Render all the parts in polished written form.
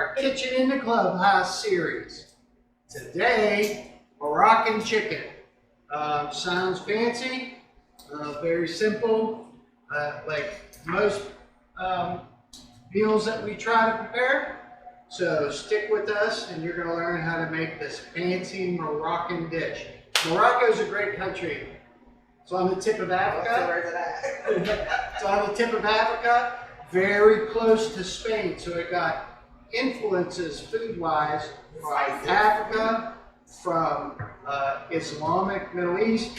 our Kitchen in the Clubhouse series. Today, Moroccan chicken. Sounds fancy, very simple, like most meals that we try to prepare. So stick with us and you're going to learn how to make this fancy Moroccan dish. Morocco is a great country. It's on the tip of Africa. It's on the tip of Africa, very close to Spain. So it got influences food-wise from Africa, from Islamic Middle East,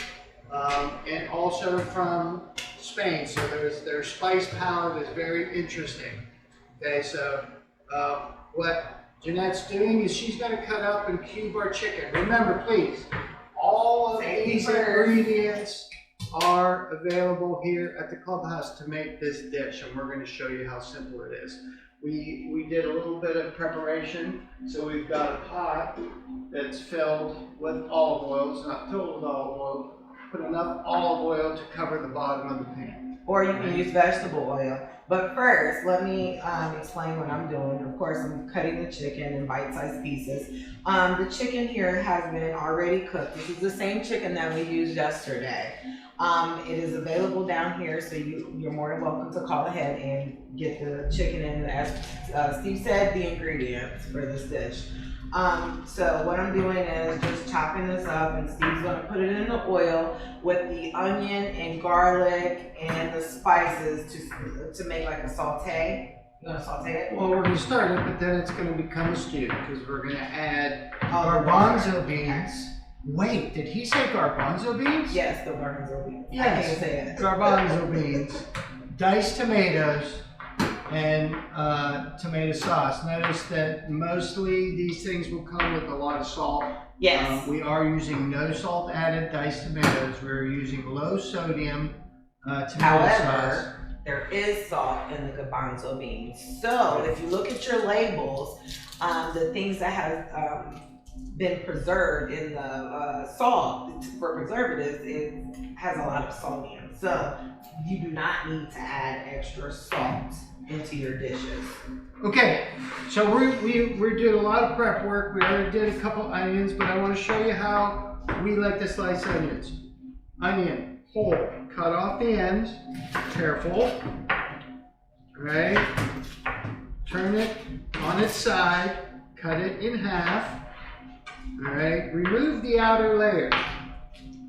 and also from Spain. So their spice palette is very interesting. Okay, so what Jeanette's doing is she's going to cut up and cube our chicken. Remember, please, all of these ingredients are available here at the clubhouse to make this dish, and we're going to show you how simple it is. We did a little bit of preparation, so we've got a pot that's filled with olive oil. It's not filled with olive oil. Put enough olive oil to cover the bottom of the pan. Or you can use vegetable oil. But first, let me explain what I'm doing. Of course, I'm cutting the chicken in bite-sized pieces. The chicken here has been already cooked. This is the same chicken that we used yesterday. It is available down here, so you're more than welcome to call ahead and get the chicken in. As Steve said, the ingredients for this dish. So what I'm doing is just chopping this up, and Steve's going to put it in the oil with the onion and garlic and the spices to make like a saute. You want to saute it? Well, we're going to start it, but then it's going to become a stew because we're going to add garbanzo beans. Wait, did he say garbanzo beans? Yes, the garbanzo beans. Yes, I can't say it. Garbanzo beans, diced tomatoes, and tomato sauce. Notice that mostly these things will come with a lot of salt. Yes. We are using no salt added diced tomatoes. We're using low sodium tomato sauce. However, there is salt in the garbanzo beans. So if you look at your labels, the things that have been preserved in the salt for preservatives, it has a lot of sodium. So you do not need to add extra salt into your dishes. Okay, so we're doing a lot of prep work. We already did a couple onions, but I want to show you how we like to slice onions. Onion, whole, cut off the ends, careful, right? Turn it on its side, cut it in half, all right? Remove the outer layer,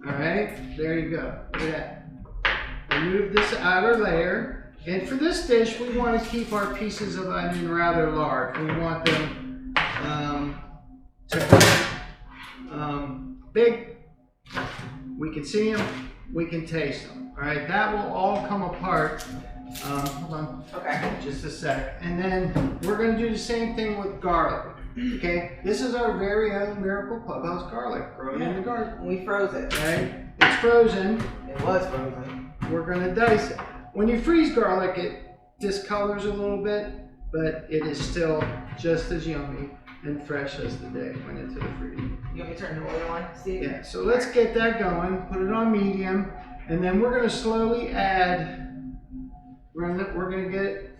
all right? There you go, look at that. Remove this outer layer. And for this dish, we want to keep our pieces of onion rather large. We want them to be big. We can see them, we can taste them. All right, that will all come apart. Hold on, Okay. just a sec. And then we're going to do the same thing with garlic. Okay, this is our very own Miracle Clubhouse garlic grown in the garden. We froze it. Right, it's frozen. It was frozen. We're going to dice it. When you freeze garlic, it discolors a little bit, but it is still just as yummy and fresh as the day it went into the freezer. You want me to turn the oil on, Steve? Yeah, so let's get that going, put it on medium, and then we're going to slowly add, we're going to get it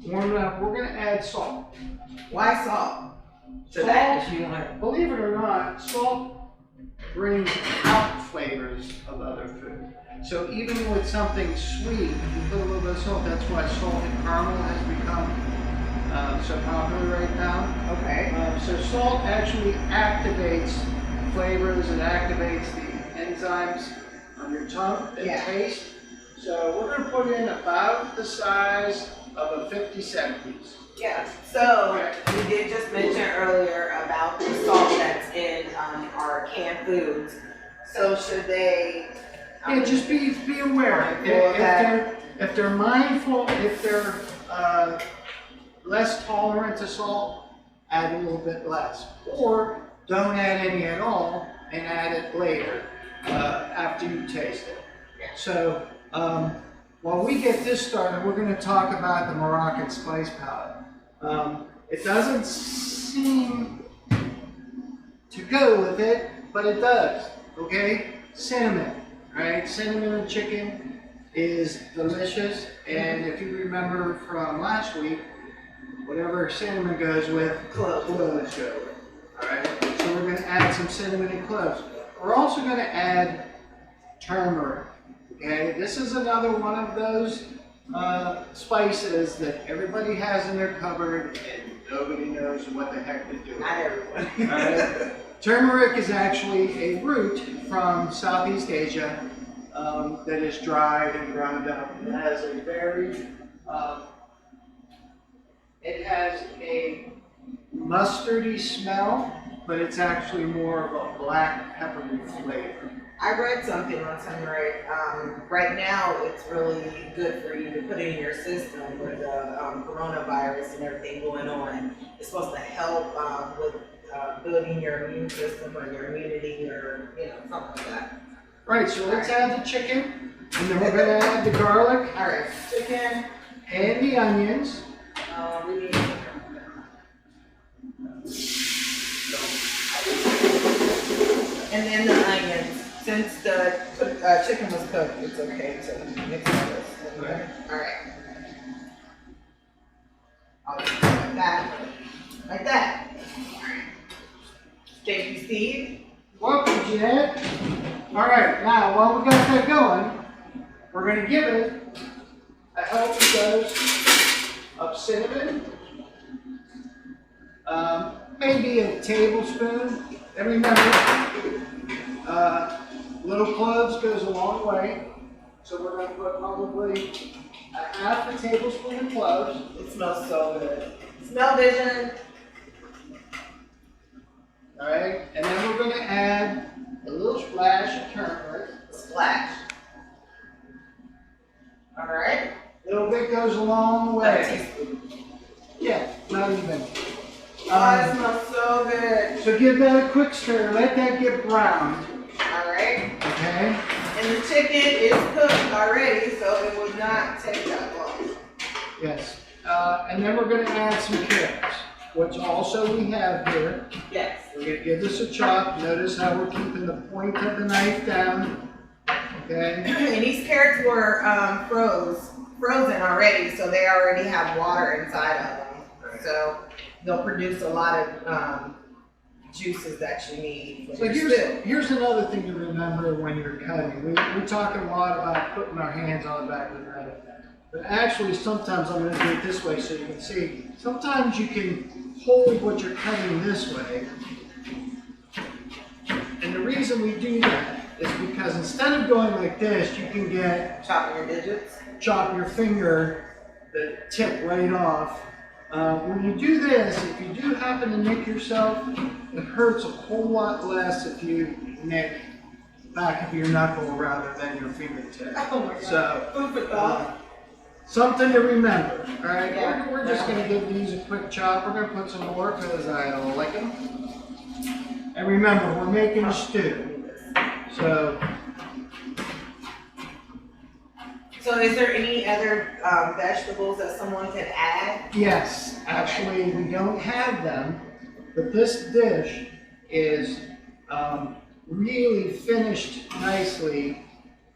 warmed up, we're going to add salt. Why salt? So Salt, that if you want. believe it or not, salt brings out flavors of other food. So even with something sweet, if you put a little bit of salt, that's why salted caramel has become so popular right now. Okay. So salt actually activates flavors, it activates the enzymes on your tongue and taste. So we're going to put in about the size of a 50-cent piece. Yeah. So we did just mention earlier about the salt that's in our canned foods. So should they? Yeah, just be aware. If they're mindful, if they're less tolerant to salt, add a little bit less. Or don't add any at all and add it later after you taste it. So while we get this started, we're going to talk about the Moroccan spice palette. It doesn't seem to go with it, but it does, okay? Cinnamon. Right, cinnamon and chicken is delicious, and if you remember from last week, whatever cinnamon goes with, cloves go with. Alright, so we're going to add some cinnamon and cloves. We're also going to add turmeric. Okay, this is another one of those spices that everybody has in their cupboard and nobody knows what the heck to do with. Not everyone. Alright. Turmeric is actually a root from Southeast Asia that is dried and ground up. It has a very, it has a mustardy smell, but it's actually more of a black peppery flavor. I read something on turmeric. Right now, it's really good for you to put in your system with the coronavirus and everything going on. It's supposed to help with building your immune system or your immunity or something like that. Right, so let's add the chicken, and then we're going to add the garlic, All right, chicken. and the onions. We need and then the onions. Since the chicken was cooked, it's okay to mix this. Right. All right. I'll do it like that. Like that. Thank you, Steve. Welcome, Jeanette. All right, now while we got that going, we're going to give it a healthy dose of cinnamon, maybe a tablespoon. And remember, little cloves goes a long way, so we're going to put probably a half a tablespoon of cloves. It smells so good. Smell vision. All right, and then we're going to add a little splash of turmeric. Splash. All right. A little bit goes a long A way. teaspoon. Yeah, not even. Oh, it smells so good. So give that a quick stir. Let that get browned. All right. Okay. And the chicken is cooked already, so it will not take that long. Yes. And then we're going to add some carrots, which also we have here. Yes. We're going to give this a chop. Notice how we're keeping the point of the knife down. Okay. And these carrots were frozen already, so they already have water inside of them. So they'll produce a lot of juices that you need. So here's another thing to remember when you're cutting. We talk a lot about putting our hands on the back of the knife. But actually, sometimes I'm going to do it this way so you can see. Sometimes you can hold what you're cutting this way. And the reason we do that is because instead of going like this, you can chopping your digits. chop your finger, the tip right off. When you do this, if you do happen to nick yourself, it hurts a whole lot less if you nick the back of your knuckle rather than your fingertip. Oh my God. So, food for thought. something to remember. All right, Yeah. we're just going to give these a quick chop. We're going to put some more because I like them. And remember, we're making a stew. So is there any other vegetables that someone can add? yes, actually we don't have them, but this dish is really finished nicely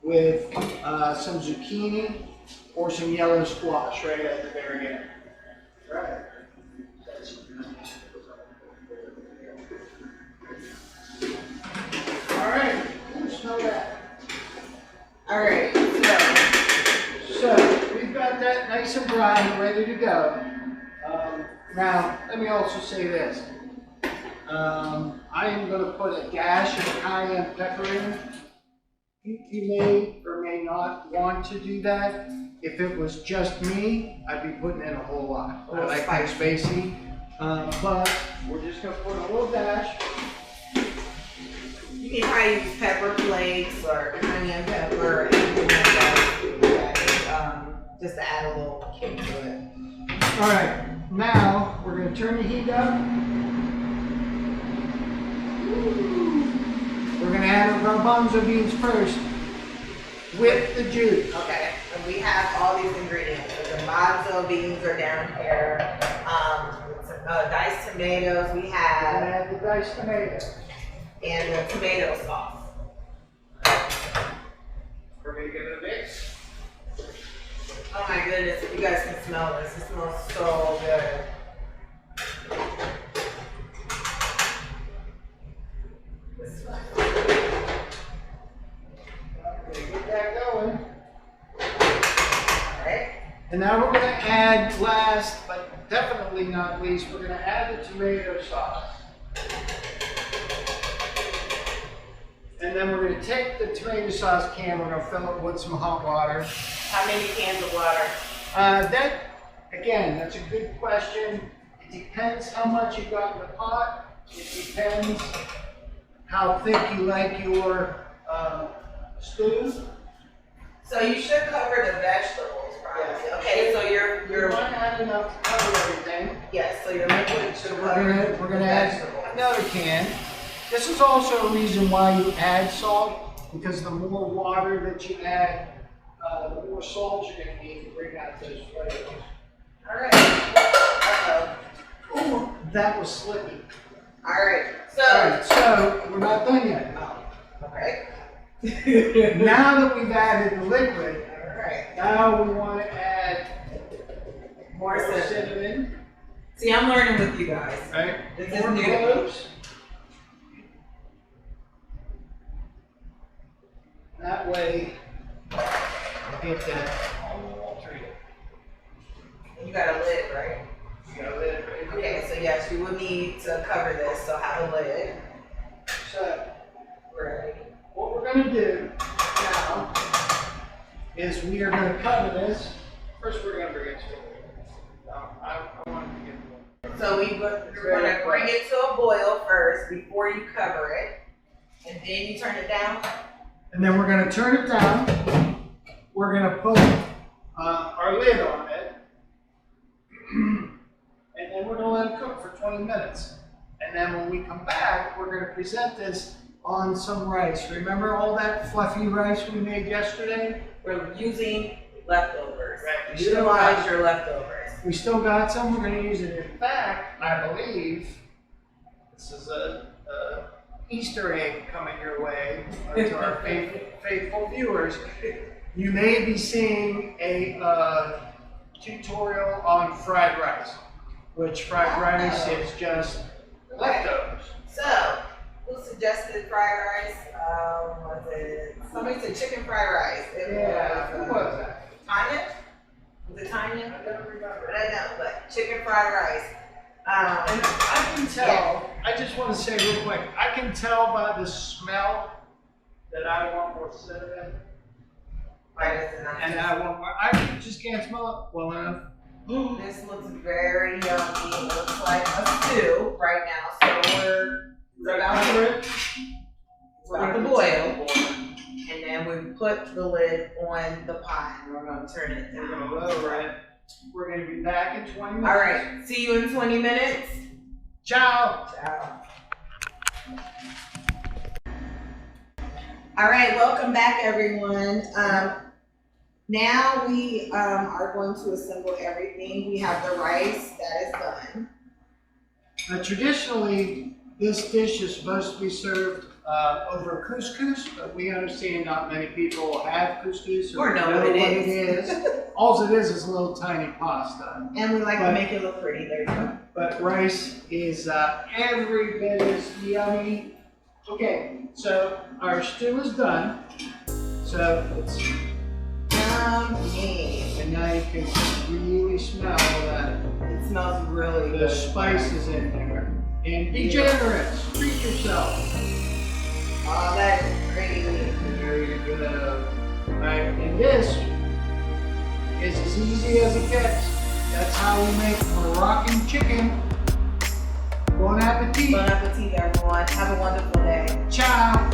with some zucchini or some yellow squash right at the very end. Right. All right, smell that. All right, So we've got that nice and brown and ready to go. Now, let me also say this. I am going to put a dash of cayenne pepper in. You may or may not want to do that. If it was just me, I'd be putting in a whole lot. I like that spicy. But we're just going to put a little dash. you can probably use pepper flakes or cayenne pepper or anything like that, just to add a little kick to it. All right, now we're going to turn the heat up. We're going to add our garbanzo beans first with the juice. Okay, and we have all these ingredients. The garbanzo beans are down here. Diced tomatoes we We're going to have, add the diced tomatoes. and the tomato sauce. We're going to give it a mix. Oh my goodness, if you guys can smell this, it smells so good. And now we're going to add, last but definitely not least, we're going to add the tomato sauce. And then we're going to take the tomato sauce can, we're going to fill it with some hot water. How many cans of water? Again, that's a good question. It depends how much you got in the pot. It depends how thick you like your stew. So you should cover the vegetables, probably. Yeah. Okay, so You you're want to add enough to cover everything. yes, so your liquid should So cover we're gonna add vegetables. another can. This is also a reason why you add salt, because the more water that you add, the more salt you're gonna need to bring out those flavors. All right. Uh-oh. Ooh, that was slippy. All right. So. All right, so we're not done yet. Oh, okay. Now that we've added the liquid, All right. now we want to add More cinnamon. cinnamon. See, I'm learning with you guys. Right? This is More new. cloves. That way, we'll get that all through. You got a lid, right? You got a lid right here. Okay, so yes, you will need to cover this, so have a lid. So, Right. what we're going to do now is we are going to cover this. First, we're going to bring it to a boil. I want to get it. So we're going to bring it to a boil first before you cover it, and then you turn it down. And then we're going to turn it down. We're going to put our lid on it. And then we're going to let it cook for 20 minutes. And then when we come back, we're going to present this on some rice. Remember all that fluffy rice we made yesterday? We're using leftovers. Right. Utilize your leftovers. We still got some. We're going to use it. In fact, I believe this is a Easter egg coming your way to our faithful viewers. You may be seeing a tutorial on fried rice, which fried rice is just leftovers. So, who suggested fried rice? Was it somebody said chicken fried rice? It Who was was that? Tanya? Was it Tanya? I don't remember. I don't know, but chicken fried rice. And I can tell, I just want to say real quick, I can tell by the smell that I want more cinnamon. And I want more, I just can't smell it well enough. This looks very yummy. It looks like a stew right now. So we're about to boil. And then we put the lid on the pot and we're going to turn it We're down. going to lower it. We're going to be back in 20 minutes. All right. See you in 20 minutes. Ciao. Ciao. All right. Welcome back, everyone. Now we are going to assemble everything. We have the rice that is done. Traditionally, this dish is supposed to be served over couscous, but we understand not many people have couscous Or know what it is. All it is a little tiny pasta. And we like to make it look pretty. There you go. But rice is every bit as yummy. Okay, so our stew is done. So it's Yummy. and now you can really smell that It smells really the good. spices in there. And be generous. Treat yourself. Oh, that is great. Very good. Right, and this is as easy as it gets. That's how we make Moroccan chicken. Bon appetit. Bon appetit, everyone. Have a wonderful day. Ciao.